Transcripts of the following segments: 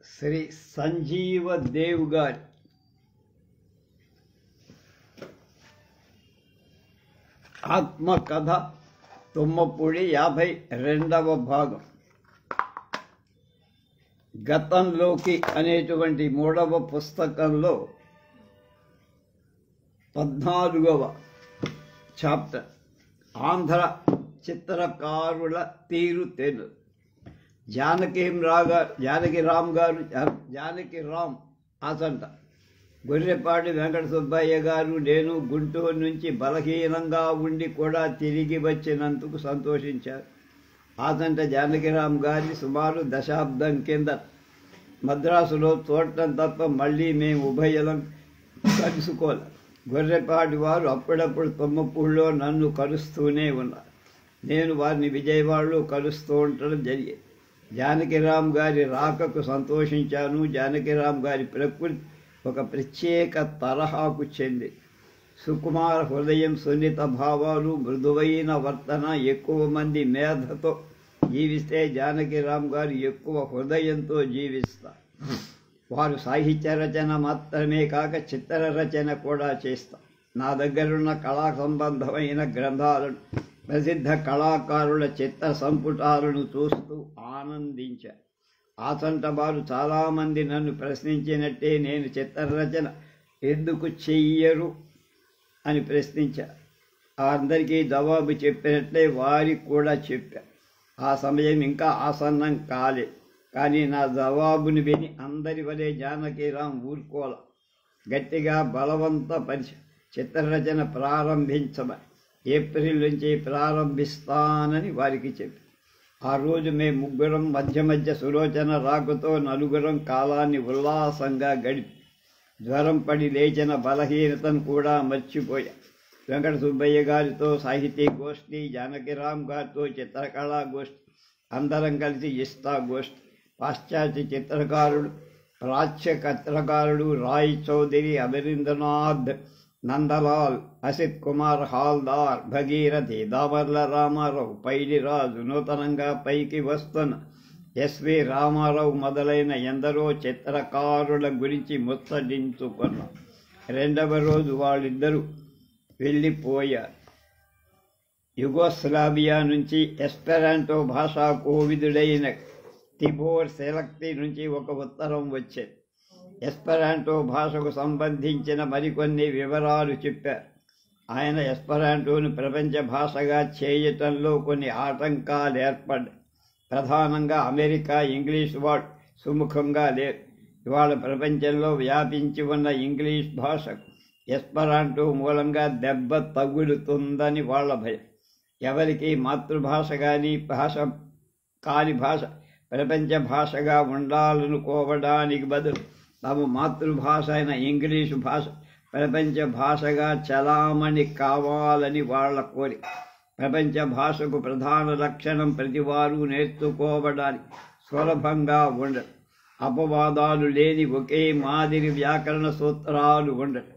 శ్రీ సంజీవ దేవ్ గారి ఆత్మకథ తుమ్మపూడి 52వ భాగం. గతంలోకి అనేటువంటి 3వ పుస్తకంలో 14వ చాప్టర్ ఆంధ్ర చిత్రకారుల తీరుతెన్నులు. జానకిరామ్ ఆసంట, గొర్రెపాటి వెంకట సుబ్బయ్య గారు, నేను గుంటూరు నుంచి బలహీనంగా ఉండి కూడా తిరిగి వచ్చినందుకు సంతోషించారు. ఆసంట జానకిరామ్ గారిని సుమారు దశాబ్దం కింద మద్రాసులో చూడటం తప్ప మళ్ళీ మేము ఉభయలం కలుసుకోలేదు. గొర్రెపాటి వారు అప్పుడప్పుడు తుమ్మపూడిలో నన్ను కలుస్తూనే ఉన్నారు. నేను వారిని విజయవాడలో కలుస్తూ ఉండటం జరిగేది. జానకిరామ్ గారి రాకకు సంతోషించాను. జానకిరామ్ గారి ప్రకృతి ఒక ప్రత్యేక తరహాకు చెంది సుకుమార హృదయం, సున్నిత భావాలు, మృదువైన వర్తన, ఎక్కువ మంది మేధతో జీవిస్తే జానకిరామ్ గారు ఎక్కువ హృదయంతో జీవిస్తారు. వారు సాహిత్య రచన మాత్రమే కాక చిత్ర రచన కూడా చేస్తారు. నా దగ్గరున్న కళా సంబంధమైన గ్రంథాలను, ప్రసిద్ధ కళాకారుల చిత్ర సంపుటాలను చూస్తూ ఆనందించారు. ఆసంట వారు చాలామంది నన్ను ప్రశ్నించినట్టే నేను చిత్రరచన ఎందుకు చెయ్యరు అని ప్రశ్నించారు. అందరికీ జవాబు చెప్పినట్లే వారికి కూడా చెప్పారు. ఆ సమయం ఇంకా ఆసన్నం కాలే. కానీ నా జవాబుని విని అందరి వలె జానకిరామ్ ఊరుకోల. గట్టిగా బలవంతపరిచి చిత్రరచన ప్రారంభించమని, ఏప్రిల్ నుంచి ప్రారంభిస్తానని వారికి చెప్పి, ఆ రోజు మేము ముగ్గురం మధ్య మధ్య సులోచన రాకతో నలుగురం కాలాన్ని ఉల్లాసంగా గడిపి జ్వరం పడి లేచిన బలహీనతను కూడా మర్చిపోయా. వెంకట సుబ్బయ్య గారితో సాహితీ గోష్ఠి, జానకిరామ్ గారితో చిత్రకళా గోష్ఠి, అందరం కలిసి ఇస్తా గోష్ఠి, పాశ్చాత్య చిత్రకారుడు, ప్రాచ్య చిత్రకారుడు రాయ్ చౌదరి, అమరీంద్రనాథ్, నందలాల్, అసిత్ కుమార్ హాల్దార్, భగీరథి, దామర్ల రామారావు, పైడిరాజు, నూతనంగా పైకి వస్తున్న ఎస్వి రామారావు మొదలైన ఎందరో చిత్రకారుల గురించి ముచ్చటించుకున్నాం. 2వ రోజు వాళ్ళిద్దరూ వెళ్ళిపోయారు. యుగోస్లావియా నుంచి ఎస్పెరాంటో భాషా కోవిదుడైన తిబోర్ సెలక్తి నుంచి ఒక ఉత్తరం వచ్చేది. ఎస్పెరాంటో భాషకు సంబంధించిన మరికొన్ని వివరాలు చెప్పారు. ఆయన ఎస్పెరాంటోను ప్రపంచ భాషగా చేయటంలో కొన్ని ఆటంకాలు ఏర్పడ్డాయి. ప్రధానంగా అమెరికా ఇంగ్లీష్ వాడు సుముఖంగా లేరు. ఇవాళ ప్రపంచంలో వ్యాపించి ఉన్న ఇంగ్లీష్ భాషకు ఎస్పెరాంటో మూలంగా దెబ్బ తగులుతుందని వాళ్ళ భయం. ఎవరికి మాతృభాష కాని భాష ప్రపంచ భాషగా ఉండాలనుకోవడానికి బదులు తమ మాతృభాష అయిన ఇంగ్లీషు భాష ప్రపంచ భాషగా చలామణి కావాలని వాళ్ళ కోరిక. ప్రపంచ భాషకు ప్రధాన లక్షణం ప్రతివారు నేర్చుకోవడానికి సులభంగా ఉండడం, అపవాదాలు లేని ఒకే మాదిరి వ్యాకరణ సూత్రాలు ఉండడం.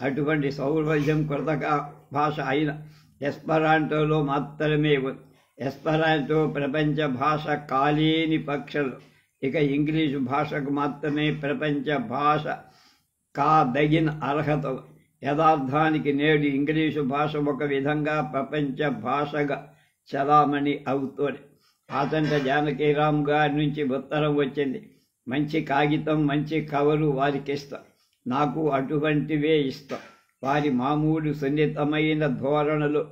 అటువంటి సౌలభ్యం కృతక భాష అయిన ఎస్పెరాంటోలో మాత్రమే ఉంది. ఎస్పెరాంటో ప్రపంచ భాష కాలేని పక్షంలో ఇక ఇంగ్లీషు భాషకు మాత్రమే ప్రపంచ భాష కాదగిన అర్హత. యథార్థానికి నేడు ఇంగ్లీషు భాష ఒక విధంగా ప్రపంచ భాషగా చలామణి అవుతోంది. ఆసంట జానకిరామ్ గారి నుంచి ఉత్తరం వచ్చింది. మంచి కాగితం, మంచి కవరు వారికి ఇస్తాం. నాకు అటువంటివే ఇస్తాం. వారి మామూలు సున్నితమైన ధోరణులు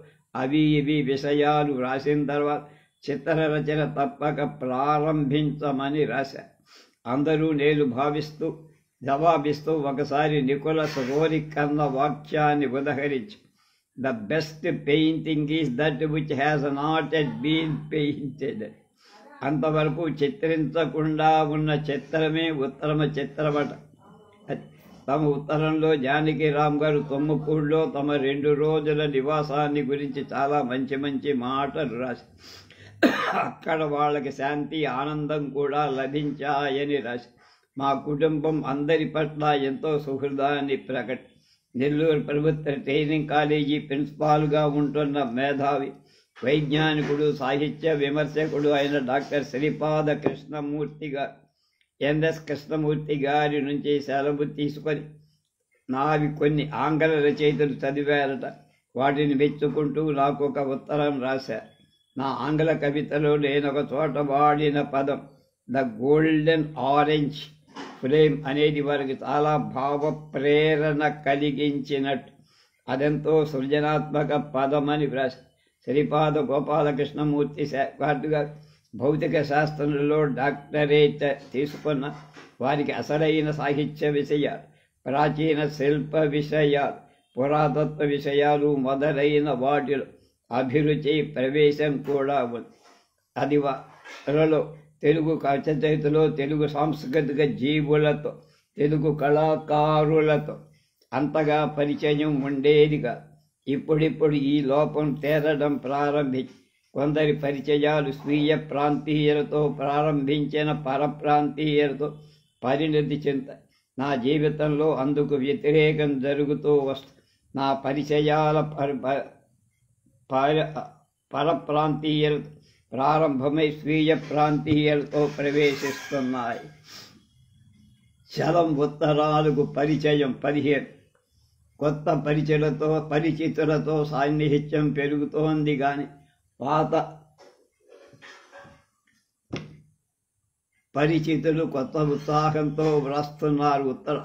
అవి ఇవి విషయాలు రాసిన తర్వాత చిత్రరచన తప్పక ప్రారంభించమని రాశారు. అందరూ నేను జవాబిస్తూ ఒకసారి నికోలస్ రోరిక్ అన్న వాక్యాన్ని ఉదహరించి, the best painting is that which has not yet been painted. అంతవరకు చిత్రించకుండా ఉన్న చిత్రమే ఉత్తమ చిత్రమట. తమ ఉత్తరంలో జానకిరామ్ గారు తుమ్మపూడిలో తమ 2 రోజుల నివాసాన్ని గురించి చాలా మంచి మంచి మాటలు రాశారు. అక్కడ వాళ్ళకి శాంతి, ఆనందం కూడా లభించాయని రాశారు. మా కుటుంబం అందరి పట్ల ఎంతో సుహృదాన్ని నెల్లూరు ప్రభుత్వ ట్రైనింగ్ కాలేజీ ప్రిన్సిపాల్గా ఉంటున్న మేధావి, వైజ్ఞానికుడు, సాహిత్య విమర్శకుడు అయిన డాక్టర్ శ్రీపాద కృష్ణమూర్తి గారు ఎన్ఎస్ కృష్ణమూర్తి గారి నుంచి సెలవు తీసుకొని నావి కొన్ని ఆంగ్ల రచయితలు చదివారట. వాటిని మెచ్చుకుంటూ నాకు ఒక ఉత్తరం రాశారు. నా ఆంగ్ల కవితలో నేనొక చోట వాడిన పదం ద గోల్డెన్ ఆరెంజ్ ఫ్రేమ్ అనేది వారికి చాలా భావ ప్రేరణ కలిగించినట్టు. అదెంతో సృజనాత్మక పదమని వ్రాసి శ్రీపాద గోపాలకృష్ణమూర్తి గారు భౌతిక శాస్త్రంలో డాక్టరేట్ తీసుకున్న వారికి అసలైన సాహిత్య విషయాలు, ప్రాచీన శిల్ప విషయాలు, పురాతత్వ విషయాలు మొదలైన వాటిలో అభిరుచి ప్రవేశం కూడా ఉంది. అది వారిలో తెలుగు కవితలో తెలుగు సాంస్కృతిక జీవులతో, తెలుగు కళాకారులతో అంతగా పరిచయం ఉండేదిగా. ఇప్పుడిప్పుడు ఈ లోపం తేరడం ప్రారంభించి కొందరి పరిచయాలు స్వీయ ప్రాంతీయులతో ప్రారంభించిన పరప్రాంతీయులతో పరిణతి చెందాయి. నా జీవితంలో అందుకు వ్యతిరేకం జరుగుతూ వస్తుంది. నా పరిచయాల పరప్రాంతీయులతో ప్రారంభమై స్వీయ ప్రాంతీయులతో ప్రవేశిస్తున్నాయి. చలం ఉత్తరాలకు పరిచయం 15. కొత్త పరిచితులతో సాన్నిహిత్యం పెరుగుతోంది కానీ పాత పరిచితులు కొత్త ఉత్సాహంతో వ్రాస్తున్నారు. ఉత్తర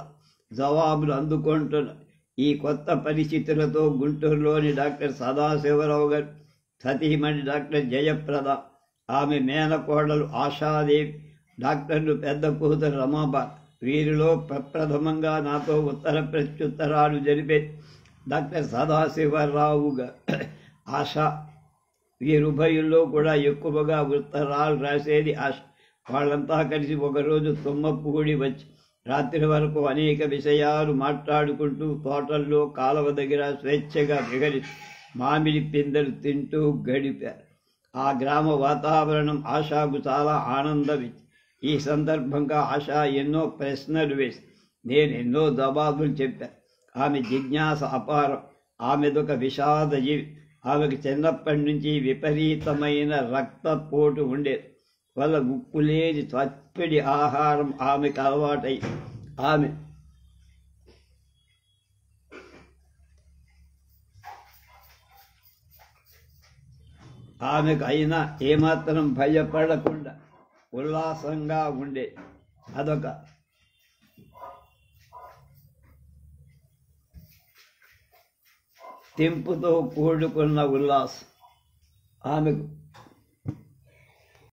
జవాబులు అందుకుంటున్నారు. ఈ కొత్త పరిచితులతో గుంటూరులోని డాక్టర్ సదాశివరావు గారు సతీమణి డాక్టర్ జయప్రద, ఆమె మేనకోడలు ఆశాదేవి, డాక్టర్లు పెద్ద కూతురు రమాబాద్, వీరిలో ప్రప్రథమంగా నాతో ఉత్తర ప్రత్యుత్తరాలు జరిపే డాక్టర్ సదాశివరావు ఆశ. వీరుభయుల్లో కూడా ఎక్కువగా ఉత్తరాలు రాసేది ఆశ. వాళ్ళంతా కలిసి ఒకరోజు తుమ్మపూడి వచ్చి రాత్రి వరకు అనేక విషయాలు మాట్లాడుకుంటూ తోటల్లో కాలువ దగ్గర స్వేచ్ఛగా విహరిస్తూ మామిడి పిందెలు తింటూ గడిపారు. ఆ గ్రామ వాతావరణం ఆశాకు చాలా ఆనందమిచ్చింది. ఈ సందర్భంగా ఆశ ఎన్నో ప్రశ్నలు వేసి నేను ఎన్నో జవాబులు చెప్పాను. ఆమె జిజ్ఞాస అపారం. ఆమెదొక విషాద జీవి. ఆమెకు చిన్నప్పటి నుంచి విపరీతమైన రక్తపోటు ఉండేది. వల్ల ఉప్పులేని చప్పిడి ఆహారం ఆమెకు అలవాటై ఆమెకు అయినా ఏమాత్రం భయపడకుండా ఉల్లాసంగా ఉండే. అదొక తెంపుతో కూడుకున్న ఉల్లాసం. ఆమెకు